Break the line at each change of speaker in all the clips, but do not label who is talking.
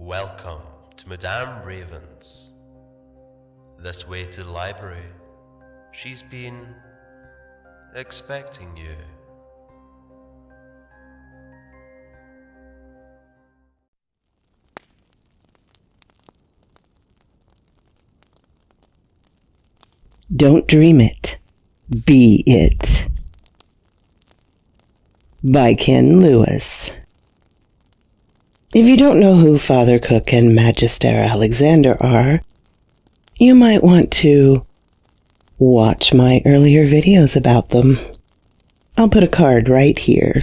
Welcome to Madame Raven's. This way to the library. She's been expecting you.
Don't dream it. Be it. By Ken Lewis. If you don't know who Father Cook and Magister Alexander are, you might want to watch my earlier videos about them. I'll put a card right here.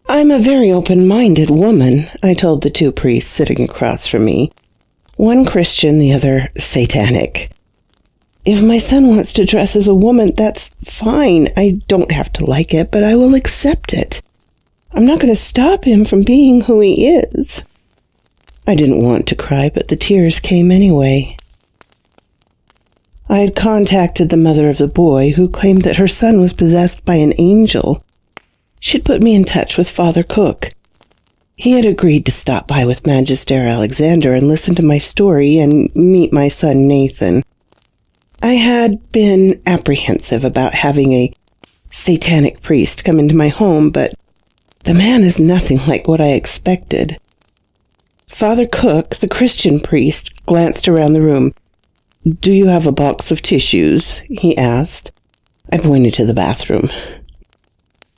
I'm a very open-minded woman, I told the two priests sitting across from me. One Christian, the other satanic. If my son wants to dress as a woman, that's fine. I don't have to like it, but I will accept it. I'm not going to stop him from being who he is. I didn't want to cry, but the tears came anyway. I had contacted the mother of the boy, who claimed that her son was possessed by an angel. She'd put me in touch with Father Cook. He had agreed to stop by with Magister Alexander and listen to my story and meet my son Nathan. I had been apprehensive about having a satanic priest come into my home, but the man is nothing like what I expected. Father Cook, the Christian priest, glanced around the room. "Do you have a box of tissues?" he asked. I pointed to the bathroom.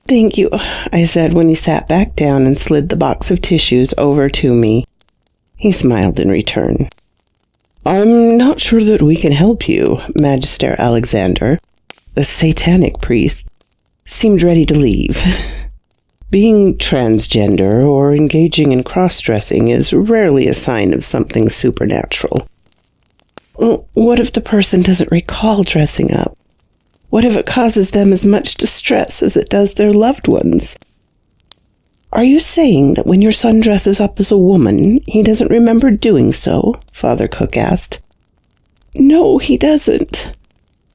"Thank you," I said when he sat back down and slid the box of tissues over to me. He smiled in return. "I'm not sure that we can help you," Magister Alexander, the satanic priest, seemed ready to leave. Being transgender or engaging in cross-dressing is rarely a sign of something supernatural. What if the person doesn't recall dressing up? What if it causes them as much distress as it does their loved ones? "Are you saying that when your son dresses up as a woman, he doesn't remember doing so?" Father Cook asked. "No, he doesn't."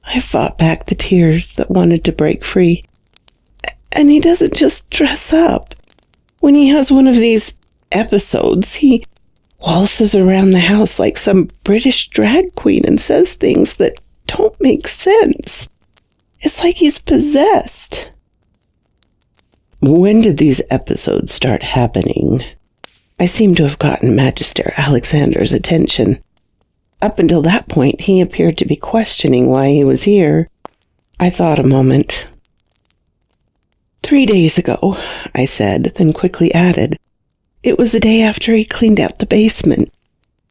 I fought back the tears that wanted to break free. "And he doesn't just dress up. When he has one of these episodes, he waltzes around the house like some British drag queen and says things that don't make sense. It's like he's possessed." "When did these episodes start happening?" I seemed to have gotten Magister Alexander's attention. Up until that point, he appeared to be questioning why he was here. I thought a moment. 3 days ago, I said, then quickly added. It was the day after he cleaned out the basement.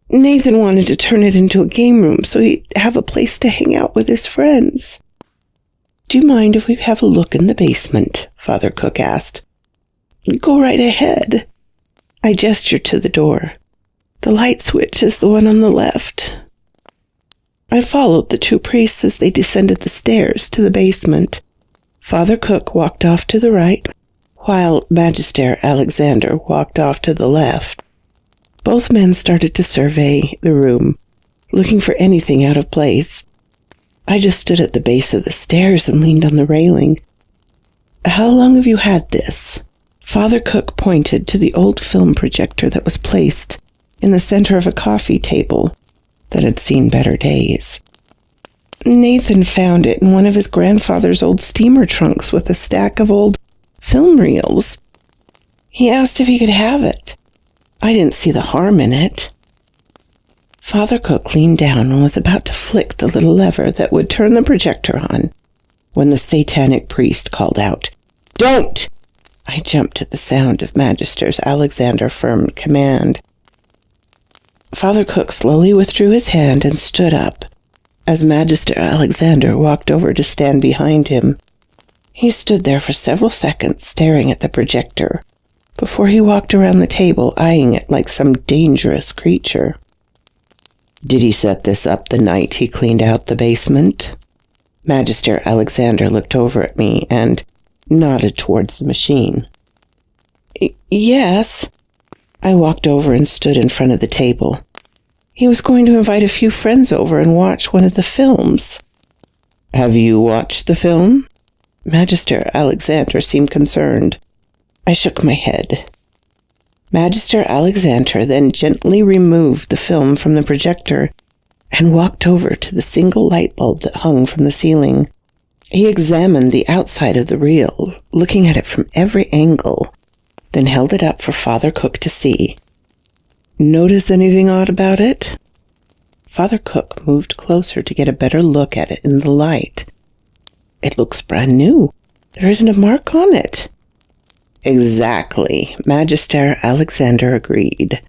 Nathan wanted to turn it into a game room so he'd have a place to hang out with his friends. "Do you mind if we have a look in the basement?" Father Cook asked. "Go right ahead." I gestured to the door. "The light switch is the one on the left." I followed the two priests as they descended the stairs to the basement. Father Cook walked off to the right, while Magister Alexander walked off to the left. Both men started to survey the room, looking for anything out of place. I just stood at the base of the stairs and leaned on the railing. "How long have you had this?" Father Cook pointed to the old film projector that was placed in the center of a coffee table that had seen better days. "Nathan found it in one of his grandfather's old steamer trunks with a stack of old film reels. He asked if he could have it. I didn't see the harm in it." Father Cook leaned down and was about to flick the little lever that would turn the projector on when the satanic priest called out, "Don't!" I jumped at the sound of Magister Alexander's firm command. Father Cook slowly withdrew his hand and stood up as Magister Alexander walked over to stand behind him. He stood there for several seconds staring at the projector before he walked around the table eyeing it like some dangerous creature. "Did he set this up the night he cleaned out the basement?" Magister Alexander looked over at me and nodded towards the machine. "Yes." I walked over and stood in front of the table. He was going to invite a few friends over and watch one of the films. "Have you watched the film?" Magister Alexander seemed concerned. I shook my head. Magister Alexander then gently removed the film from the projector and walked over to the single light bulb that hung from the ceiling. He examined the outside of the reel, looking at it from every angle, then held it up for Father Cook to see. Notice anything odd about it? Father Cook moved closer to get a better look at it in the light. It looks brand new. There isn't a mark on it. Exactly, Magister Alexander agreed.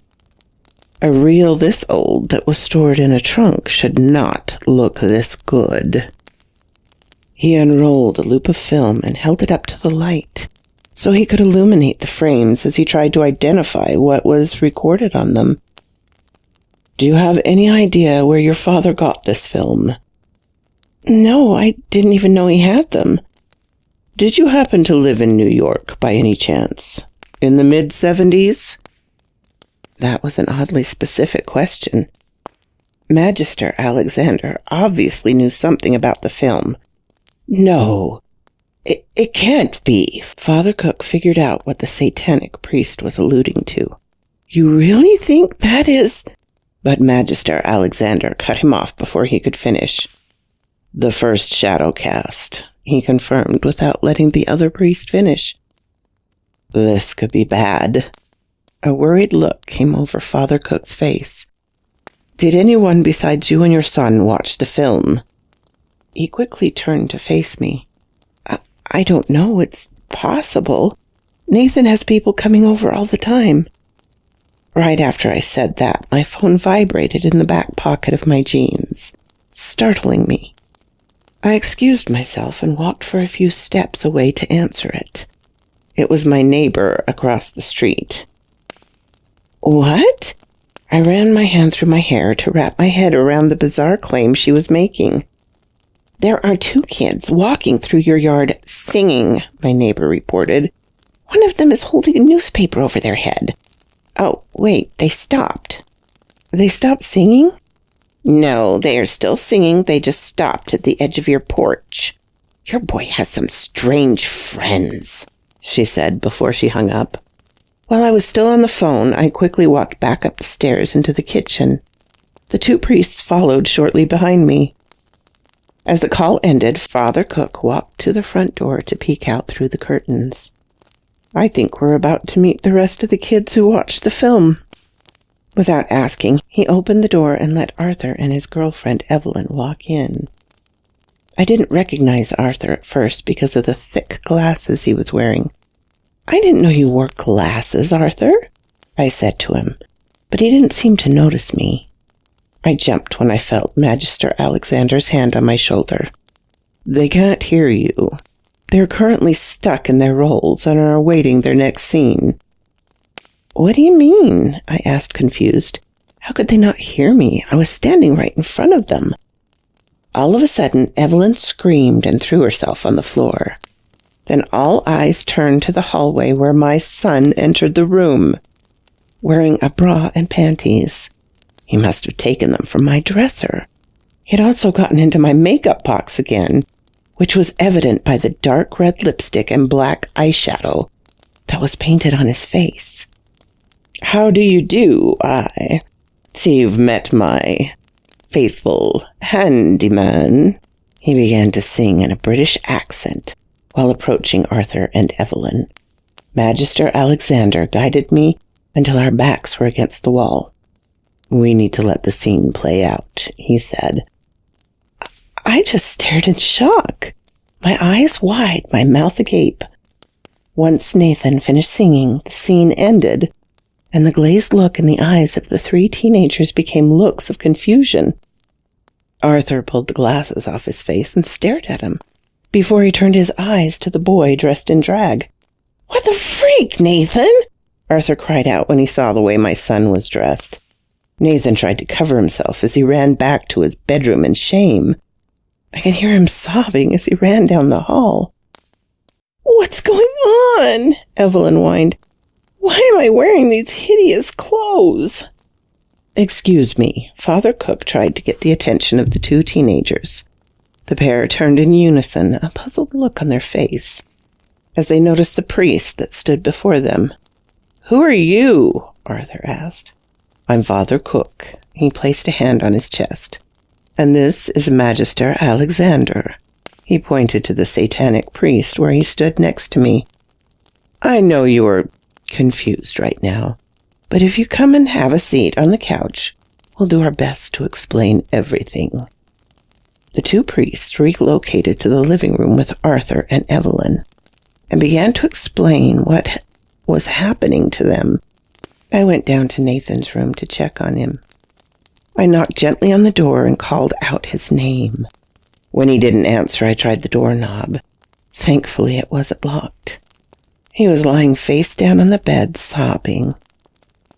A reel this old that was stored in a trunk should not look this good. He unrolled a loop of film and held it up to the light so he could illuminate the frames as he tried to identify what was recorded on them. Do you have any idea where your father got this film? No, I didn't even know he had them. Did you happen to live in New York by any chance? In the mid-70s? That was an oddly specific question. Magister Alexander obviously knew something about the film. No, it can't be. Father Cook figured out what the satanic priest was alluding to. You really think that is... But Magister Alexander cut him off before he could finish. The first shadow cast, he confirmed without letting the other priest finish. This could be bad. A worried look came over Father Cook's face. Did anyone besides you and your son watch the film? He quickly turned to face me. I don't know, it's possible. Nathan has people coming over all the time. Right after I said that, my phone vibrated in the back pocket of my jeans, startling me. I excused myself and walked for a few steps away to answer it. It was my neighbor across the street. What? I ran my hand through my hair to wrap my head around the bizarre claim she was making. There are 2 kids walking through your yard singing, my neighbor reported. One of them is holding a newspaper over their head. Oh, wait, they stopped. They stopped singing? No, they are still singing. They just stopped at the edge of your porch. Your boy has some strange friends, she said before she hung up. While I was still on the phone, I quickly walked back up the stairs into the kitchen. The 2 priests followed shortly behind me. As the call ended, Father Cook walked to the front door to peek out through the curtains. I think we're about to meet the rest of the kids who watched the film. Without asking, he opened the door and let Arthur and his girlfriend Evelyn walk in. I didn't recognize Arthur at first because of the thick glasses he was wearing. I didn't know you wore glasses, Arthur, I said to him, but he didn't seem to notice me. I jumped when I felt Magister Alexander's hand on my shoulder. They can't hear you. They're currently stuck in their roles and are awaiting their next scene. What do you mean? I asked, confused. How could they not hear me? I was standing right in front of them. All of a sudden, Evelyn screamed and threw herself on the floor. Then all eyes turned to the hallway where my son entered the room, wearing a bra and panties. He must have taken them from my dresser. He had also gotten into my makeup box again, which was evident by the dark red lipstick and black eyeshadow that was painted on his face. How do you do? I see you've met my faithful handyman. He began to sing in a British accent while approaching Arthur and Evelyn. Magister Alexander guided me until our backs were against the wall. We need to let the scene play out, he said. I just stared in shock, my eyes wide, my mouth agape. Once Nathan finished singing, the scene ended, and the glazed look in the eyes of the 3 teenagers became looks of confusion. Arthur pulled the glasses off his face and stared at him, before he turned his eyes to the boy dressed in drag. What the freak, Nathan? Arthur cried out when he saw the way my son was dressed. Nathan tried to cover himself as he ran back to his bedroom in shame. I could hear him sobbing as he ran down the hall. What's going on? Evelyn whined. Why am I wearing these hideous clothes? Excuse me. Father Cook tried to get the attention of the 2 teenagers. The pair turned in unison, a puzzled look on their face. as they noticed the priest that stood before them. "Who are you?" Arthur asked. "I'm Father Cook." He placed a hand on his chest. "And this is Magister Alexander." He pointed to the satanic priest where he stood next to me. "I know you are confused right now, but if you come and have a seat on the couch, we'll do our best to explain everything." The two priests relocated to the living room with Arthur and Evelyn and began to explain what was happening to them. I went down to Nathan's room to check on him. I knocked gently on the door and called out his name. When he didn't answer, I tried the doorknob. Thankfully, it wasn't locked. He was lying face down on the bed, sobbing.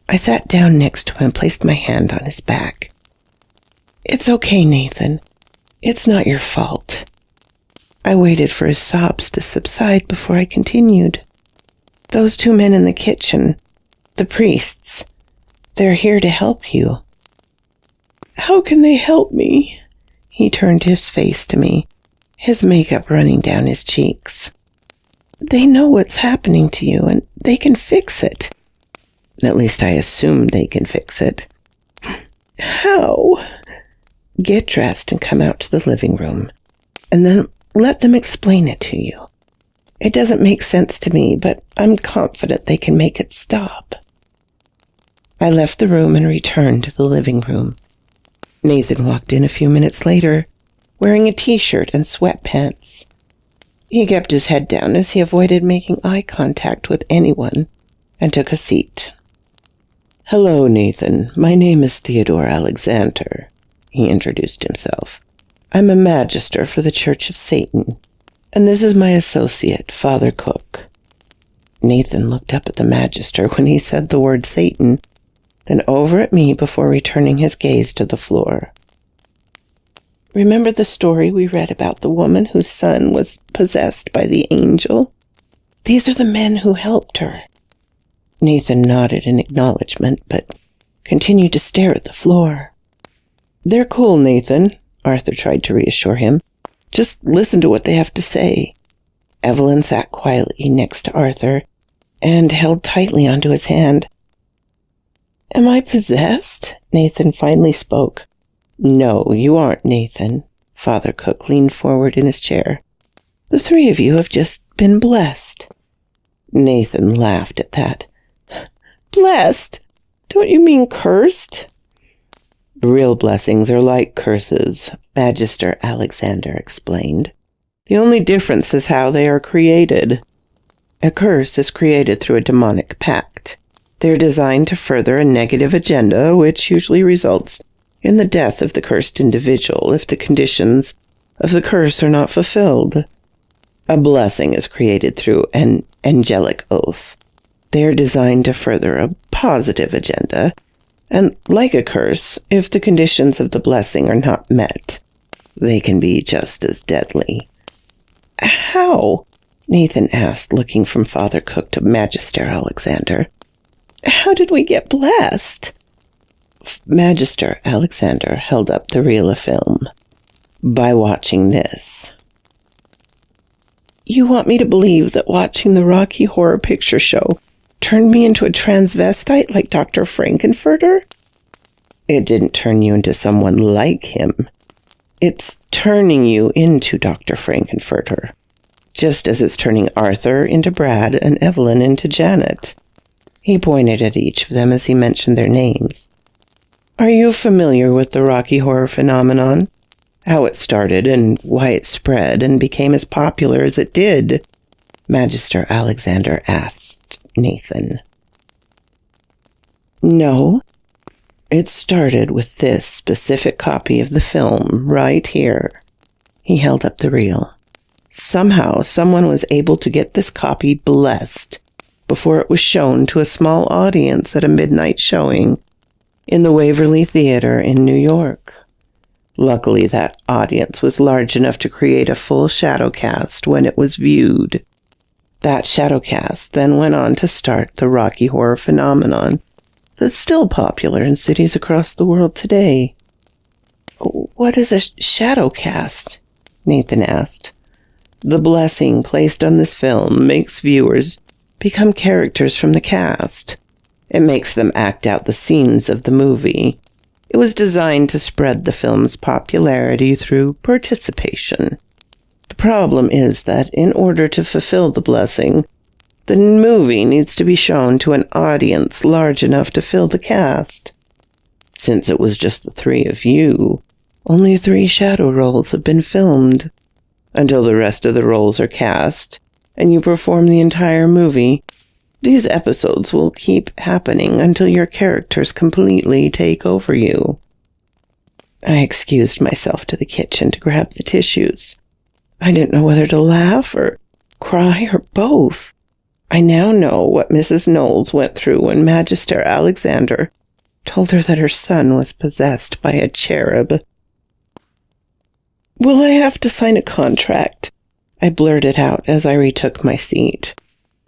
I sat down next to him and placed my hand on his back. "It's okay, Nathan. It's not your fault." I waited for his sobs to subside before I continued. "Those two men in the kitchen, the priests, they're here to help you." "How can they help me?" He turned his face to me, his makeup running down his cheeks. "They know what's happening to you, and they can fix it. At least I assume they can fix it." "How?" "Get dressed and come out to the living room, and then let them explain it to you. It doesn't make sense to me, but I'm confident they can make it stop." I left the room and returned to the living room. Nathan walked in a few minutes later, wearing a t-shirt and sweatpants. He kept his head down as he avoided making eye contact with anyone and took a seat. "Hello, Nathan. My name is Theodore Alexander," he introduced himself. "I'm a magister for the Church of Satan, and this is my associate, Father Cook." Nathan looked up at the magister when he said the word Satan, then over at me before returning his gaze to the floor. "Remember the story we read about the woman whose son was possessed by the angel? These are the men who helped her." Nathan nodded in acknowledgement, but continued to stare at the floor. "They're cool, Nathan," Arthur tried to reassure him. "Just listen to what they have to say." Evelyn sat quietly next to Arthur and held tightly onto his hand. "Am I possessed?" Nathan finally spoke. "No, you aren't, Nathan." Father Cook leaned forward in his chair. "The three of you have just been blessed." Nathan laughed at that. "Blessed? Don't you mean cursed?" "Real blessings are like curses," Magister Alexander explained. "The only difference is how they are created. A curse is created through a demonic pact. They are designed to further a negative agenda, which usually results in the death of the cursed individual if the conditions of the curse are not fulfilled. A blessing is created through an angelic oath. They are designed to further a positive agenda, and like a curse, if the conditions of the blessing are not met, they can be just as deadly." "How?" Nathan asked, looking from Father Cook to Magister Alexander. "How did we get blessed?" Magister Alexander held up the reel of film. "By watching this." "You want me to believe that watching the Rocky Horror Picture Show turned me into a transvestite like Dr. Frankenfurter?" "It didn't turn you into someone like him. It's turning you into Dr. Frankenfurter, just as it's turning Arthur into Brad and Evelyn into Janet." He pointed at each of them as he mentioned their names. "Are you familiar with the Rocky Horror phenomenon? How it started and why it spread and became as popular as it did?" Magister Alexander asked Nathan. "No. It started with this specific copy of the film right here." He held up the reel. "Somehow someone was able to get this copy blessed before it was shown to a small audience at a midnight showing in the Waverly Theater in New York. Luckily, that audience was large enough to create a full shadow cast when it was viewed. That shadow cast then went on to start the Rocky Horror phenomenon that's still popular in cities across the world today." "What is a shadow cast?" Nathan asked. The blessing placed on this film makes viewers become characters from the cast. It makes them act out the scenes of the movie. It was designed to spread the film's popularity through participation. The problem is that in order to fulfill the blessing, the movie needs to be shown to an audience large enough to fill the cast. Since it was just the three of you, only 3 shadow roles have been filmed. Until the rest of the roles are cast, and you perform the entire movie, these episodes will keep happening until your characters completely take over you. I excused myself to the kitchen to grab the tissues. I didn't know whether to laugh or cry or both. I now know what Mrs. Knowles went through when Magister Alexander told her that her son was possessed by a cherub. "Will I have to sign a contract?" I blurted out as I retook my seat.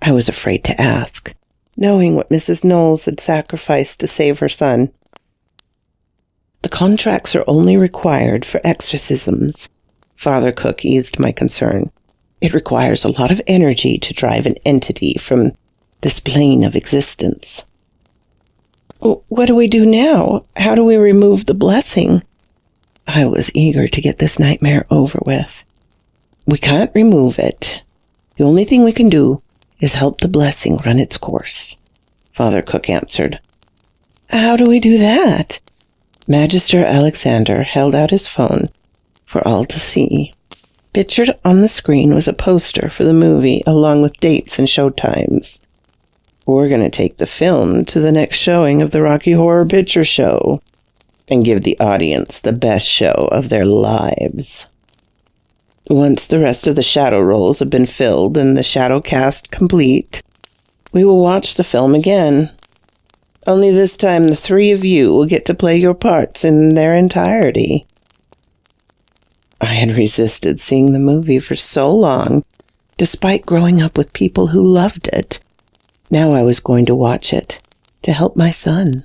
I was afraid to ask, knowing what Mrs. Knowles had sacrificed to save her son. "The contracts are only required for exorcisms." Father Cook eased my concern. "It requires a lot of energy to drive an entity from this plane of existence." "What do we do now? How do we remove the blessing?" I was eager to get this nightmare over with. "We can't remove it. The only thing we can do is help the blessing run its course," Father Cook answered. "How do we do that?" Magister Alexander held out his phone for all to see. Pictured on the screen was a poster for the movie along with dates and showtimes. "We're going to take the film to the next showing of the Rocky Horror Picture Show and give the audience the best show of their lives. Once the rest of the shadow roles have been filled and the shadow cast complete, we will watch the film again. Only this time the 3 of you will get to play your parts in their entirety." I had resisted seeing the movie for so long, despite growing up with people who loved it. Now I was going to watch it to help my son.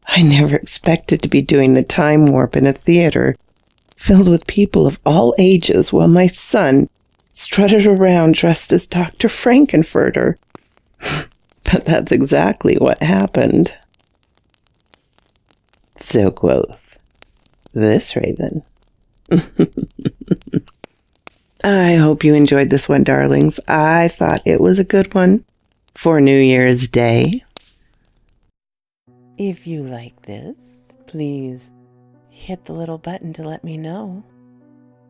I never expected to be doing the time warp in a theater filled with people of all ages while my son strutted around dressed as Dr. Frankenfurter. But that's exactly what happened. So quoth this raven. I hope you enjoyed this one, darlings. I thought it was a good one for New Year's Day. If you like this, please hit the little button to let me know.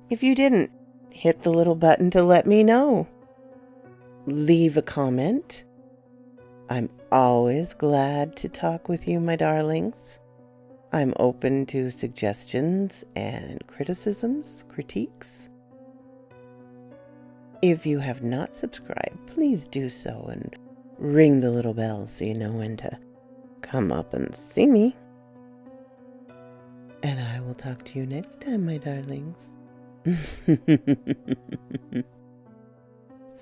If you didn't, hit the little button to let me know. Leave a comment. I'm always glad to talk with you, my darlings. I'm open to suggestions and criticisms, critiques. If you have not subscribed, please do so and ring the little bell so you know when to come up and see me. And I will talk to you next time, my darlings.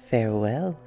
Farewell.